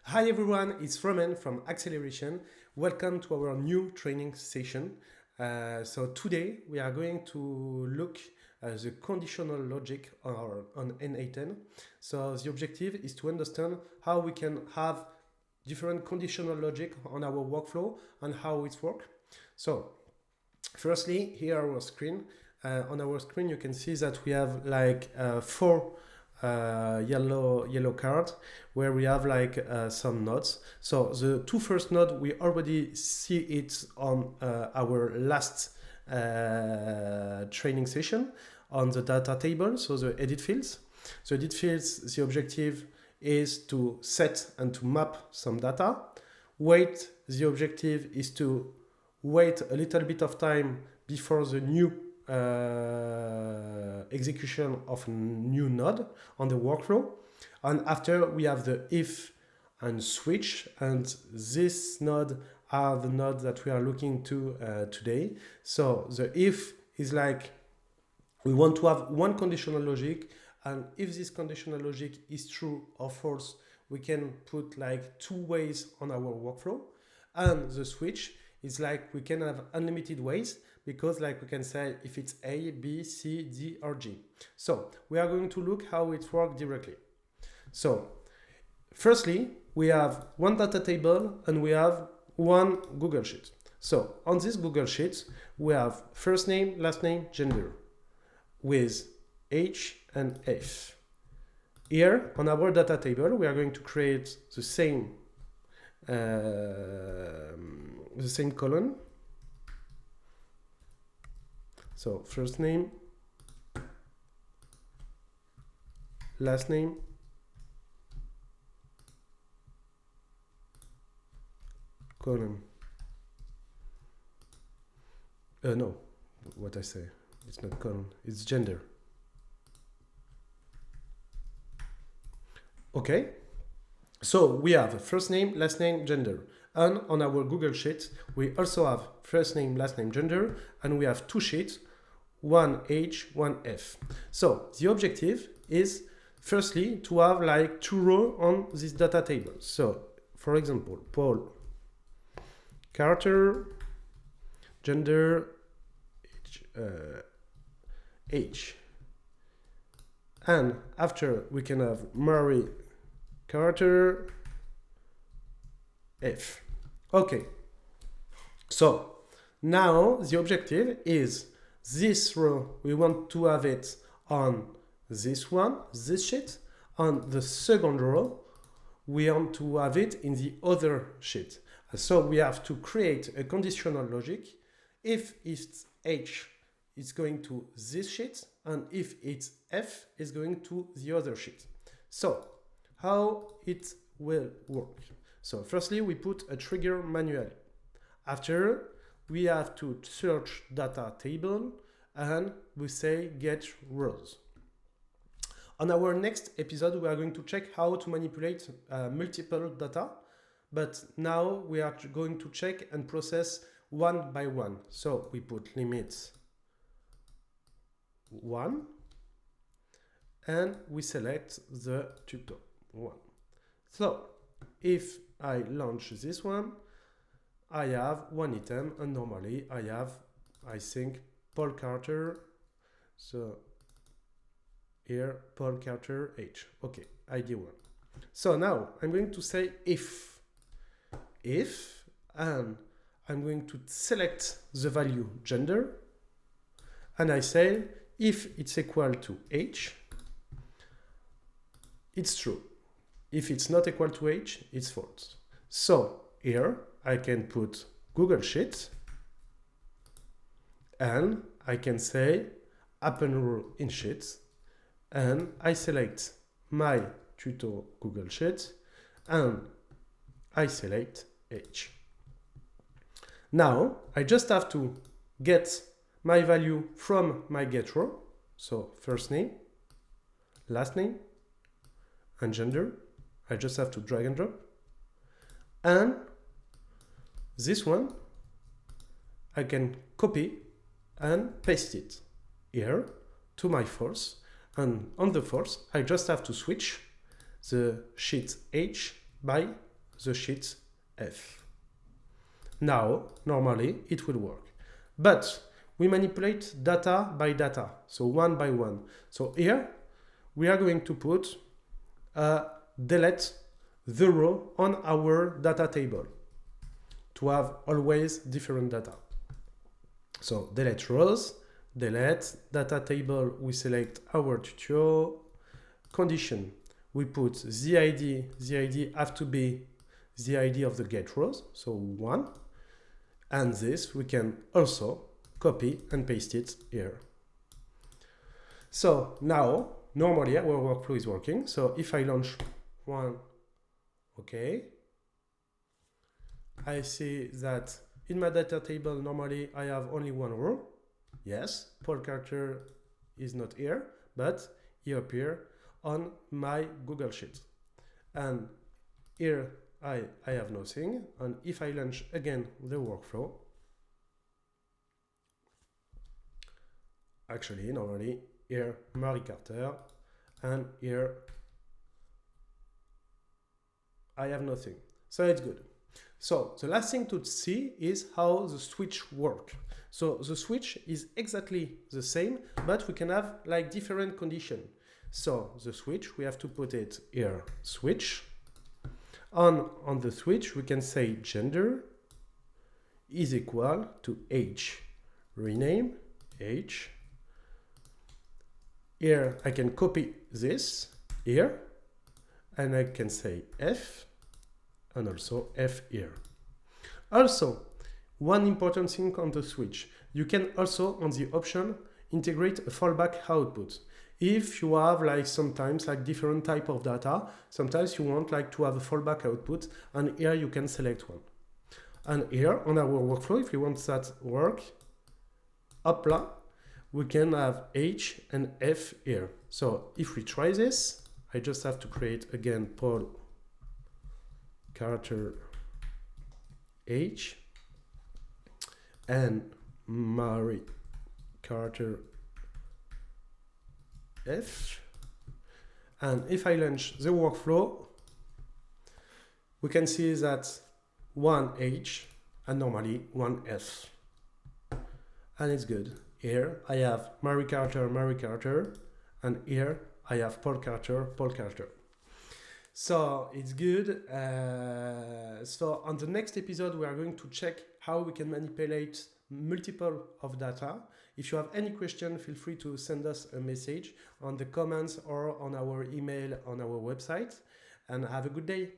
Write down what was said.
Hi everyone, it's Roman from Acceleration. Welcome to our new training session. So today we are going to look at the conditional logic on n8n. So the objective is to understand how we can have different conditional logic on our workflow and how it works. So firstly, here on our screen, you can see that we have like four yellow card where we have like some nodes. So the two first node, we already see it on our last training session on the data table, so the edit fields. So edit fields, the objective is to set and to map some data. Wait, the objective is to wait a little bit of time before the new execution of a new node on the workflow. And after we have the if and switch, and this node are the nodes that we are looking to today. So the if is like we want to have one conditional logic, and if this conditional logic is true or false, we can put like two ways on our workflow. And the switch is like we can have unlimited ways, because like we can say if it's A, B, C, D, or G. So we are going to look how it works directly. So firstly, we have one data table and we have one Google Sheet. So on this Google Sheet, we have first name, last name, gender with H and F. Here on our data table, we are going to create the same column. So first name, last name, column. No, what I say, it's not column, it's gender. Okay, so we have first name, last name, gender. And on our Google Sheet, we also have first name, last name, gender, and we have two sheets, one H, one F. So the objective is firstly to have like two rows on this data table. So for example, Paul, character, gender, H. And after we can have Mary, character, F. Okay, so now the objective is this row, we want to have it on this one, this sheet. On the second row, we want to have it in the other sheet. So we have to create a conditional logic. If it's H, it's going to this sheet, and if it's F, it's going to the other sheet. So how it will work? So firstly, we put a trigger manually. After, we have to search data table and we say get rows. On our next episode, we are going to check how to manipulate multiple data, but now we are going to check and process one by one. So we put limits 1 and we select the tutor 1. So if I launch this one, I have one item, and normally I have, I think, Paul Carter. So here, Paul Carter H. Okay, ID 1. So now I'm going to say if, and I'm going to select the value gender, and I say if it's equal to H, it's true. If it's not equal to H, it's false. So here I can put Google Sheet and I can say append row in Sheets, and I select my tutor Google Sheet and I select H. Now I just have to get my value from my get row. So first name, last name, and gender. I just have to drag and drop. And this one, I can copy and paste it here to my force. And on the force, I just have to switch the sheet H by the sheet F. Now, normally, it will work. But we manipulate data by data, so one by one. So here, we are going to put delete the row on our data table to have always different data. So delete rows, delete data table, we select our tutorial, condition, we put the ID have to be the ID of the get rows, so 1, and this we can also copy and paste it here. So now, normally our workflow is working, so if I launch one, okay, I see that in my data table, normally I have only one row. Yes, Paul Carter is not here, but he appears on my Google Sheet. And here I have nothing. And if I launch again the workflow, actually, normally here Mary Carter, and here I have nothing. So it's good. So the last thing to see is how the switch works. So the switch is exactly the same, but we can have like different conditions. So the switch, we have to put it here, switch. On the switch, we can say gender is equal to age. Rename age. Here I can copy this here, and I can say F, and also F here. Also, one important thing on the switch, you can also on the option integrate a fallback output. If you have like sometimes like different type of data, sometimes you want like to have a fallback output, and here you can select one. And here on our workflow, if you want that work, hopla, we can have H and F here. So if we try this, I just have to create again Paul Carter H and Mary Carter F. And if I launch the workflow, we can see that one H and normally one F. And it's good. Here I have Mary Carter, and here I have Paul Carter. So it's good. So on the next episode, we are going to check how we can manipulate multiple of data. If you have any question, feel free to send us a message on the comments or on our email on our website. And have a good day.